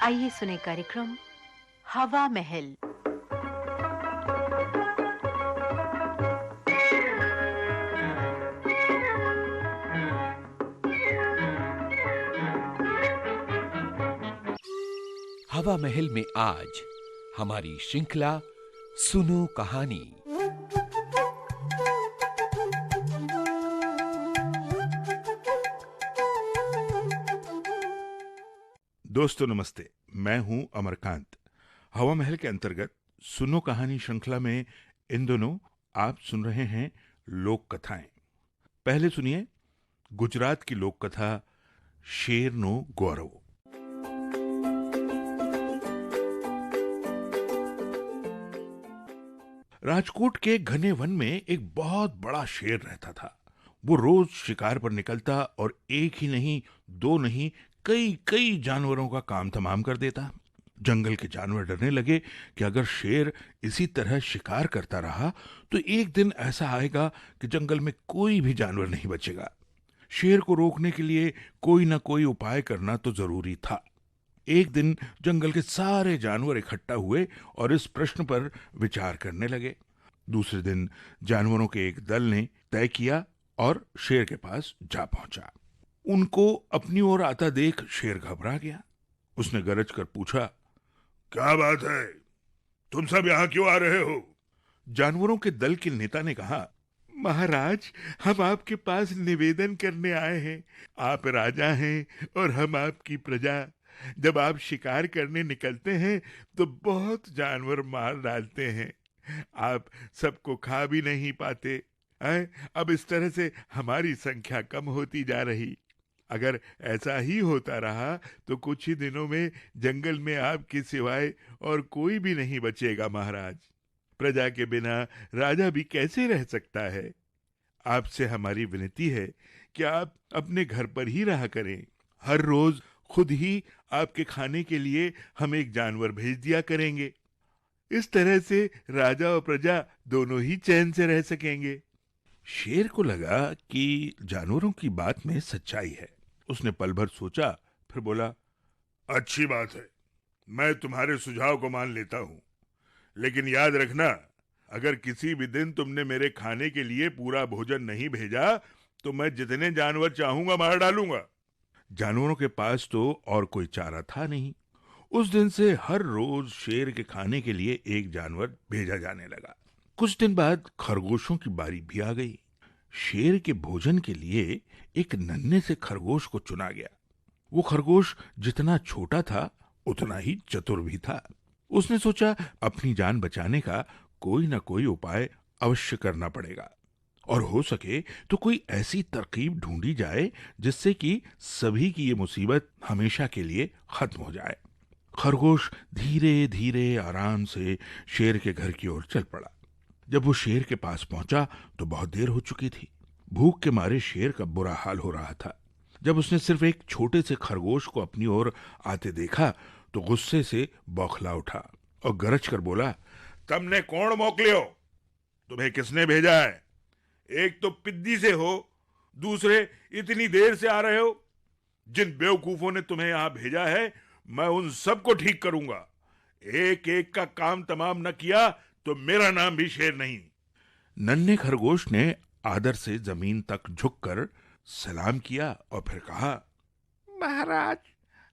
आइए सुने कार्यक्रम हवा महल। हवा महल में आज हमारी श्रृंखला सुनो कहानी। दोस्तों नमस्ते, मैं हूं अमरकांत। हवा महल के अंतर्गत सुनो कहानी श्रृंखला में इन दिनों आप सुन रहे हैं लोक कथाएं। पहले सुनिए गुजरात की लोक कथा शेरनो गौरव। राजकोट के घने वन में एक बहुत बड़ा शेर रहता था। वो रोज शिकार पर निकलता और एक ही नहीं, दो नहीं, कई कई जानवरों का काम तमाम कर देता। जंगल के जानवर डरने लगे कि अगर शेर इसी तरह शिकार करता रहा तो एक दिन ऐसा आएगा कि जंगल में कोई भी जानवर नहीं बचेगा। शेर को रोकने के लिए कोई ना कोई उपाय करना तो जरूरी था। एक दिन जंगल के सारे जानवर इकट्ठा हुए और इस प्रश्न पर विचार करने लगे। दूसरे दिन जानवरों के एक दल ने तय किया और शेर के पास जा पहुंचा। उनको अपनी ओर आता देख शेर घबरा गया। उसने गरज कर पूछा, क्या बात है? तुम सब यहां क्यों आ रहे हो? जानवरों के दल के नेता ने कहा, महाराज, हम आपके पास निवेदन करने आए हैं। आप राजा हैं और हम आपकी प्रजा। जब आप शिकार करने निकलते हैं तो बहुत जानवर मार डालते हैं। आप सबको खा भी नहीं पाते हैं। अब इस तरह से हमारी संख्या कम होती जा रही। अगर ऐसा ही होता रहा तो कुछ ही दिनों में जंगल में आपके सिवाय और कोई भी नहीं बचेगा महाराज। प्रजा के बिना राजा भी कैसे रह सकता है? आपसे हमारी विनती है कि आप अपने घर पर ही रहा करें। हर रोज खुद ही आपके खाने के लिए हम एक जानवर भेज दिया करेंगे। इस तरह से राजा और प्रजा दोनों ही चैन से रह सकेंगे। शेर को लगा कि जानवरों की बात में सच्चाई है। उसने पल भर सोचा, फिर बोला, अच्छी बात है, मैं तुम्हारे सुझाव को मान लेता हूं। लेकिन याद रखना, अगर किसी भी दिन तुमने मेरे खाने के लिए पूरा भोजन नहीं भेजा तो मैं जितने जानवर चाहूंगा मार डालूंगा। जानवरों के पास तो और कोई चारा था नहीं। उस दिन से हर रोज शेर के खाने के लिए एक जानवर भेजा जाने लगा। कुछ दिन बाद खरगोशों की बारी भी आ गई। शेर के भोजन के लिए एक नन्हे से खरगोश को चुना गया। वो खरगोश जितना छोटा था उतना ही चतुर भी था। उसने सोचा, अपनी जान बचाने का कोई ना कोई उपाय अवश्य करना पड़ेगा और हो सके तो कोई ऐसी तरकीब ढूंढी जाए जिससे कि सभी की ये मुसीबत हमेशा के लिए खत्म हो जाए। खरगोश धीरे धीरे आराम से शेर के घर की ओर चल पड़ा। जब वो शेर के पास पहुंचा तो बहुत देर हो चुकी थी। भूख के मारे शेर का बुरा हाल हो रहा था। जब उसने सिर्फ एक छोटे से खरगोश को अपनी ओर आते देखा तो गुस्से से बौखला उठा और गरज कर बोला, तुमने कौन मोकलियो? तुम्हें किसने भेजा है? एक तो पिद्दी से हो, दूसरे इतनी देर से आ रहे हो। जिन बेवकूफों ने तुम्हें यहां भेजा है मैं उन सबको ठीक करूंगा। एक एक का काम तमाम न किया तो मेरा नाम भी शेर नहीं। नन्हे खरगोश ने आदर से जमीन तक झुककर सलाम किया और फिर कहा, महाराज,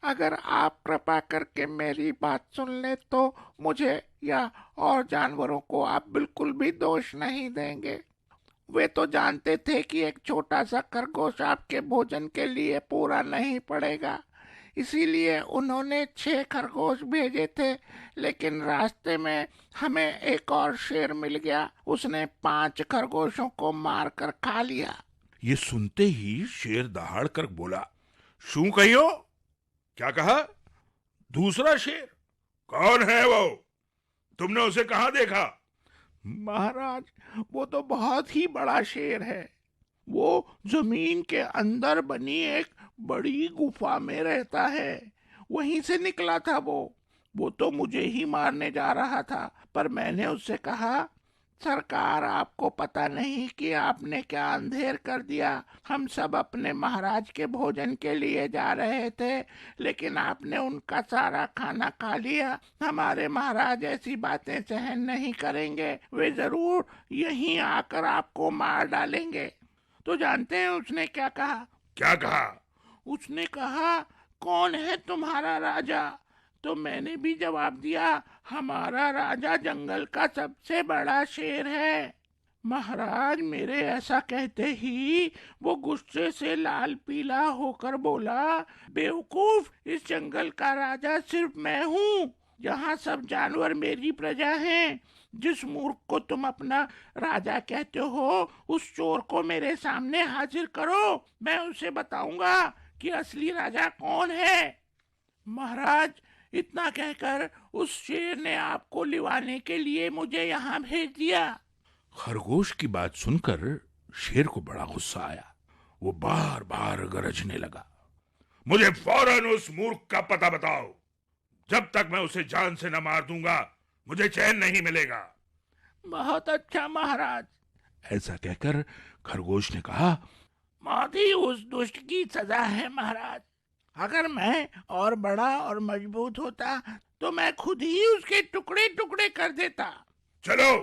अगर आप कृपा करके मेरी बात सुन ले तो मुझे या और जानवरों को आप बिल्कुल भी दोष नहीं देंगे। वे तो जानते थे कि एक छोटा सा खरगोश आपके भोजन के लिए पूरा नहीं पड़ेगा, इसीलिए उन्होंने 6 खरगोश भेजे थे। लेकिन रास्ते में हमें एक और शेर मिल गया। उसने 5 खरगोशों को मार कर खा लिया। ये सुनते ही शेर दहाड़ कर बोला, शू कहियो? क्या कहा? दूसरा शेर? कौन है वो? तुमने उसे कहां देखा? महाराज, वो तो बहुत ही बड़ा शेर है। वो जमीन के अंदर बनी एक बड़ी गुफा में रहता है। वहीं से निकला था वो तो मुझे ही मारने जा रहा था, पर मैंने उससे कहा, सरकार, आपको पता नहीं कि आपने क्या अंधेर कर दिया। हम सब अपने महाराज के भोजन के लिए जा रहे थे, लेकिन आपने उनका सारा खाना खा लिया। हमारे महाराज ऐसी बातें सहन नहीं करेंगे, वे जरूर यहीं आकर आपको मार डालेंगे। तो जानते हैं उसने क्या कहा? क्या कहा? उसने कहा, कौन है तुम्हारा राजा? तो मैंने भी जवाब दिया, हमारा राजा जंगल का सबसे बड़ा शेर है। महाराज मेरे ऐसा कहते ही वो गुस्से से लाल पीला होकर बोला, बेवकूफ, इस जंगल का राजा सिर्फ मैं हूँ। यहाँ सब जानवर मेरी प्रजा हैं। जिस मूर्ख को तुम अपना राजा कहते हो, उस चोर को मेरे सामने हाजिर करो, मैं उसे बताऊंगा कि असली राजा कौन है। महाराज, इतना कहकर उस शेर ने आपको लिवाने के लिए मुझे यहाँ भेज दिया। खरगोश की बात सुनकर शेर को बड़ा गुस्सा आया। वो बार बार गरजने लगा, मुझे फौरन उस मूर्ख का पता बताओ। जब तक मैं उसे जान से न मार दूंगा, मुझे चैन नहीं मिलेगा। बहुत अच्छा महाराज। ऐसा कहकर खरगोश ने कहा, मौत उस दुष्ट की सजा है महाराज। अगर मैं और बड़ा और मजबूत होता तो मैं खुद ही उसके टुकड़े टुकड़े कर देता। चलो,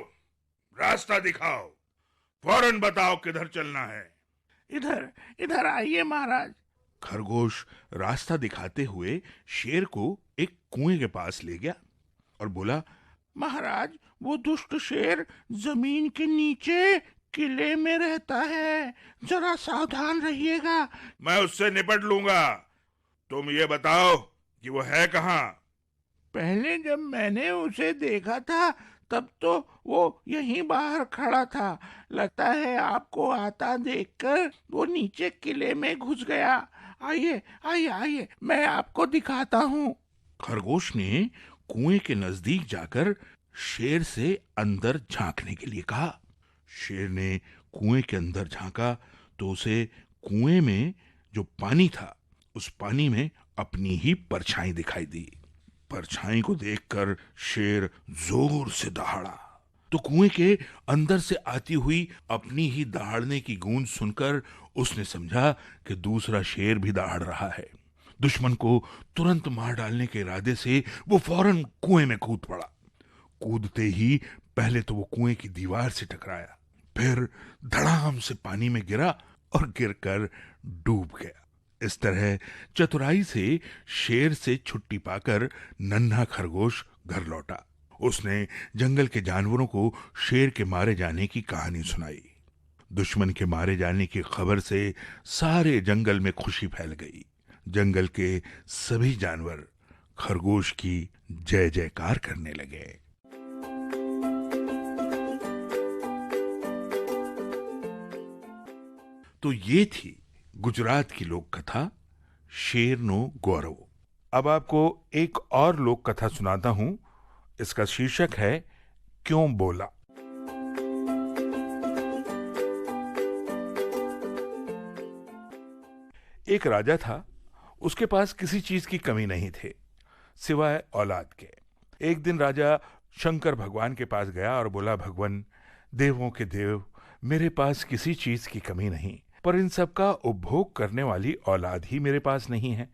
रास्ता दिखाओ, फौरन बताओ किधर चलना है। इधर इधर आइए महाराज। खरगोश रास्ता दिखाते हुए शेर को एक कुएं के पास ले गया और बोला, महाराज, वो दुष्ट शेर जमीन के नीचे किले में रहता है, जरा सावधान रहिएगा। मैं उससे निपट लूंगा। तुम ये बताओ कि वो है कहाँ? पहले जब मैंने उसे देखा था तब तो वो यहीं बाहर खड़ा था। लगता है आपको आता देखकर वो नीचे किले में घुस गया। आइए आइए आइए, मैं आपको दिखाता हूँ। खरगोश ने कुएं के नजदीक जाकर शेर से अंदर झांकने के लिए कहा। शेर ने कुएं के अंदर झांका तो उसे कुएं में जो पानी था, उस पानी में अपनी ही परछाई दिखाई दी। परछाई को देखकर शेर जोर से दहाड़ा तो कुएं के अंदर से आती हुई अपनी ही दहाड़ने की गूंज सुनकर उसने समझा कि दूसरा शेर भी दहाड़ रहा है। दुश्मन को तुरंत मार डालने के इरादे से वो फौरन कुएं में कूद पड़ा। कूदते ही पहले तो वो कुएं की दीवार से टकराया, फिर धड़ाम से पानी में गिरा और गिरकर डूब गया। इस तरह चतुराई से शेर से छुट्टी पाकर नन्हा खरगोश घर लौटा। उसने जंगल के जानवरों को शेर के मारे जाने की कहानी सुनाई। दुश्मन के मारे जाने की खबर से सारे जंगल में खुशी फैल गई। जंगल के सभी जानवर खरगोश की जय जयकार करने लगे। तो ये थी गुजरात की लोक कथा शेरनो गौरव। अब आपको एक और लोक कथा सुनाता हूं। इसका शीर्षक है क्यों बोला। एक राजा था, उसके पास किसी चीज की कमी नहीं थी सिवाय औलाद के। एक दिन राजा शंकर भगवान के पास गया और बोला, भगवान, देवों के देव, मेरे पास किसी चीज की कमी नहीं, पर इन सब का उपभोग करने वाली औलाद ही मेरे पास नहीं है।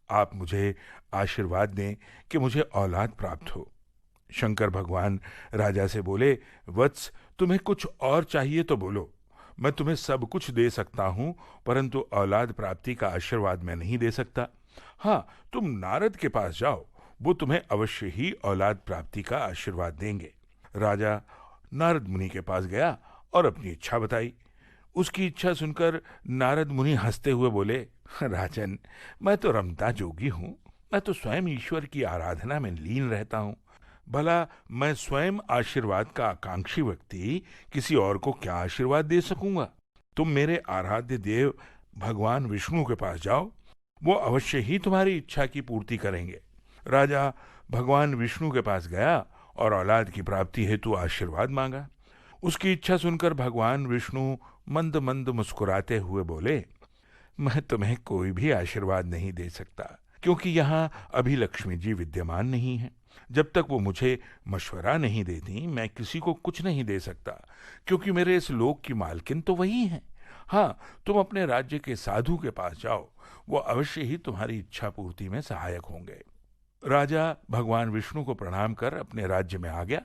आप मुझे आशीर्वाद दें कि मुझे औलाद प्राप्त हो। शंकर भगवान राजा से बोले, वत्स, तुम्हें कुछ और चाहिए तो बोलो, मैं तुम्हें सब कुछ दे सकता हूं, परंतु औलाद प्राप्ति का आशीर्वाद मैं नहीं दे सकता। हाँ, तुम नारद के पास जाओ, वो तुम्हें अवश्य ही औलाद प्राप्ति का आशीर्वाद देंगे। राजा नारद मुनि के पास गया और अपनी इच्छा बताई। उसकी इच्छा सुनकर नारद मुनि हंसते हुए बोले, राजन, मैं तो रमता जोगी हूं, मैं तो स्वयं ईश्वर की आराधना में लीन रहता हूं। भला मैं स्वयं आशीर्वाद का आकांक्षी व्यक्ति किसी और को क्या आशीर्वाद दे सकूंगा? तुम मेरे आराध्य देव भगवान विष्णु के पास जाओ, वो अवश्य ही तुम्हारी इच्छा की पूर्ति करेंगे। राजा भगवान विष्णु के पास गया और औलाद की प्राप्ति हेतु आशीर्वाद मांगा। उसकी इच्छा सुनकर भगवान विष्णु मंद मंद मुस्कुराते हुए बोले, मैं तुम्हें कोई भी आशीर्वाद नहीं दे सकता, क्योंकि यहाँ अभी लक्ष्मी जी विद्यमान नहीं है। जब तक वो मुझे मशवरा नहीं देती मैं किसी को कुछ नहीं दे सकता, क्योंकि मेरे इस लोक की मालकिन तो वही है। हाँ, तुम अपने राज्य के साधु के पास जाओ, वो अवश्य ही तुम्हारी इच्छा पूर्ति में सहायक होंगे। राजा भगवान विष्णु को प्रणाम कर अपने राज्य में आ गया।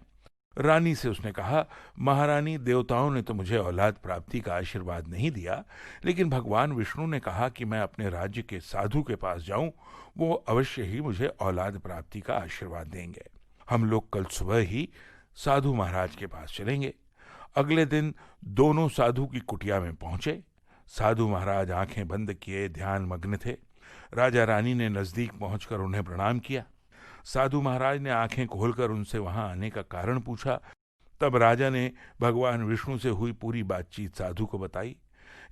रानी से उसने कहा, महारानी, देवताओं ने तो मुझे औलाद प्राप्ति का आशीर्वाद नहीं दिया, लेकिन भगवान विष्णु ने कहा कि मैं अपने राज्य के साधु के पास जाऊं, वो अवश्य ही मुझे औलाद प्राप्ति का आशीर्वाद देंगे। हम लोग कल सुबह ही साधु महाराज के पास चलेंगे। अगले दिन दोनों साधु की कुटिया में पहुंचे। साधु महाराज आंखें बंद किए ध्यान मग्न थे। राजा रानी ने नजदीक पहुंचकर उन्हें प्रणाम किया। साधु महाराज ने आंखें खोलकर उनसे वहां आने का कारण पूछा। तब राजा ने भगवान विष्णु से हुई पूरी बातचीत साधु को बताई।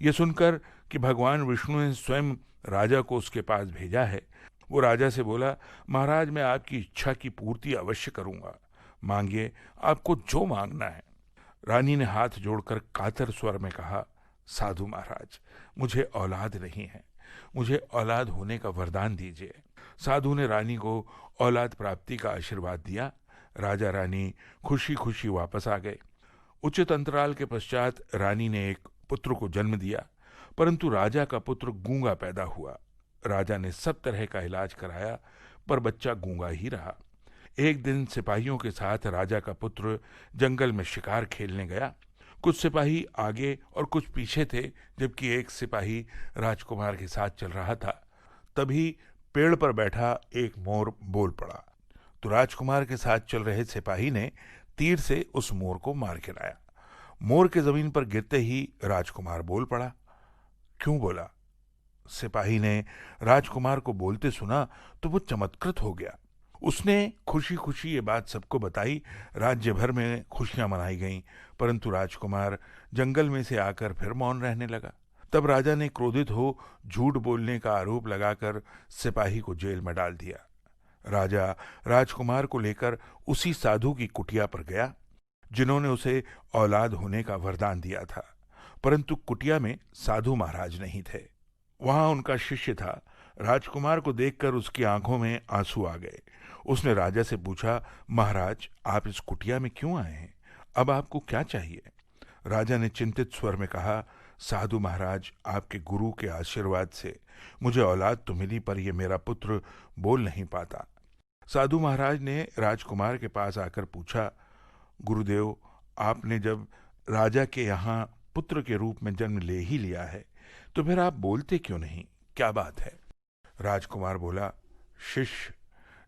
ये सुनकर कि भगवान विष्णु ने स्वयं राजा को उसके पास भेजा है, वो राजा से बोला, महाराज, मैं आपकी इच्छा की पूर्ति अवश्य करूंगा, मांगिए, आपको जो मांगना है। रानी ने हाथ जोड़कर कातर स्वर में कहा, साधु महाराज, मुझे औलाद नहीं है, मुझे औलाद होने का वरदान दीजिए। साधु ने रानी को औलाद प्राप्ति का आशीर्वाद दिया। राजा रानी खुशी खुशी वापस आ गए। उचित अंतराल के पश्चात रानी ने एक पुत्र को जन्म दिया, परंतु राजा का पुत्र गूंगा पैदा हुआ। राजा ने सब तरह का इलाज कराया, पर बच्चा गूंगा ही रहा। एक दिन सिपाहियों के साथ राजा का पुत्र जंगल में शिकार खेलने गया। कुछ सिपाही आगे और कुछ पीछे थे, जबकि एक सिपाही राजकुमार के साथ चल रहा था। तभी पेड़ पर बैठा एक मोर बोल पड़ा, तो राजकुमार के साथ चल रहे सिपाही ने तीर से उस मोर को मार गिराया। मोर के जमीन पर गिरते ही राजकुमार बोल पड़ा। क्यों बोला? सिपाही ने राजकुमार को बोलते सुना तो वो चमत्कृत हो गया। उसने खुशी खुशी ये बात सबको बताई। राज्य भर में खुशियां मनाई गईं, परंतु राजकुमार जंगल में से आकर फिर मौन रहने लगा। तब राजा ने क्रोधित हो झूठ बोलने का आरोप लगाकर सिपाही को जेल में डाल दिया। राजा राजकुमार को लेकर उसी साधु की कुटिया पर गया जिन्होंने उसे औलाद होने का वरदान दिया था, परंतु कुटिया में साधु महाराज नहीं थे। वहां उनका शिष्य था। राजकुमार को देखकर उसकी आंखों में आंसू आ गए। उसने राजा से पूछा, महाराज, आप इस कुटिया में क्यों आए हैं? अब आपको क्या चाहिए? राजा ने चिंतित स्वर में कहा, साधु महाराज, आपके गुरु के आशीर्वाद से मुझे औलाद तो मिली, पर यह मेरा पुत्र बोल नहीं पाता। साधु महाराज ने राजकुमार के पास आकर पूछा, गुरुदेव, आपने जब राजा के यहाँ पुत्र के रूप में जन्म ले ही लिया है, तो फिर आप बोलते क्यों नहीं? क्या बात है? राजकुमार बोला, शिष्य,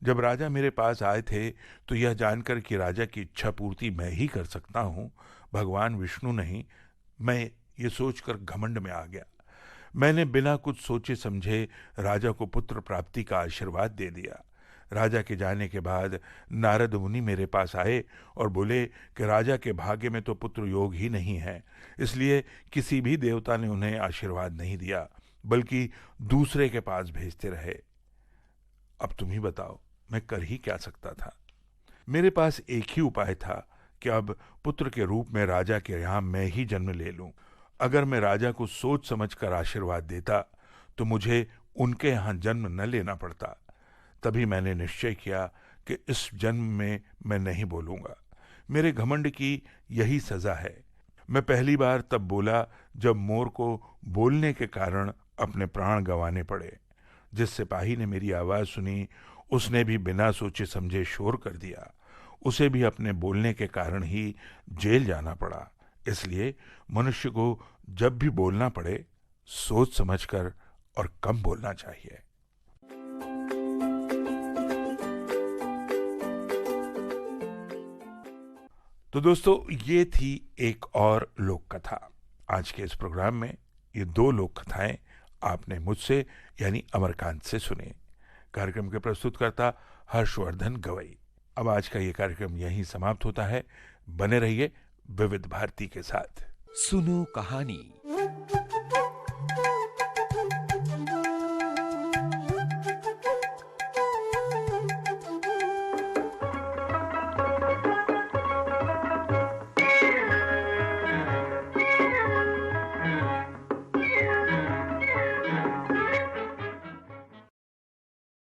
जब राजा मेरे पास आए थे तो यह जानकर कि राजा की इच्छा पूर्ति मैं ही कर सकता हूँ, भगवान विष्णु नहीं, मैं ये सोचकर घमंड में आ गया। मैंने बिना कुछ सोचे समझे राजा को पुत्र प्राप्ति का आशीर्वाद दे दिया। राजा के जाने के बाद नारद मुनि मेरे पास आए और बोले कि राजा के भाग्य में तो पुत्र योग ही नहीं है, इसलिए किसी भी देवता ने उन्हें आशीर्वाद नहीं दिया, बल्कि दूसरे के पास भेजते रहे। अब तुम ही बताओ, मैं कर ही क्या सकता था? मेरे पास एक ही उपाय था कि अब पुत्र के रूप में राजा के यहाँ मैं ही जन्म ले लूं। अगर मैं राजा को सोच समझकर आशीर्वाद देता तो मुझे उनके यहाँ जन्म न लेना पड़ता। तभी मैंने निश्चय किया कि इस जन्म में मैं नहीं बोलूंगा। मेरे घमंड की यही सजा है। मैं पहली बार तब बोला जब मोर को बोलने के कारण अपने प्राण गंवाने पड़े। जिस सिपाही ने मेरी आवाज सुनी उसने भी बिना सोचे समझे शोर कर दिया। उसे भी अपने बोलने के कारण ही जेल जाना पड़ा। इसलिए मनुष्य को जब भी बोलना पड़े सोच समझकर और कम बोलना चाहिए। तो दोस्तों, ये थी एक और लोक कथा। आज के इस प्रोग्राम में ये 2 लोक कथाएं आपने मुझसे यानी अमरकांत से सुने। कार्यक्रम के प्रस्तुतकर्ता हर्षवर्धन गवई। अब आज का ये कार्यक्रम यहीं समाप्त होता है। बने रहिए विविध भारती के साथ। सुनो कहानी।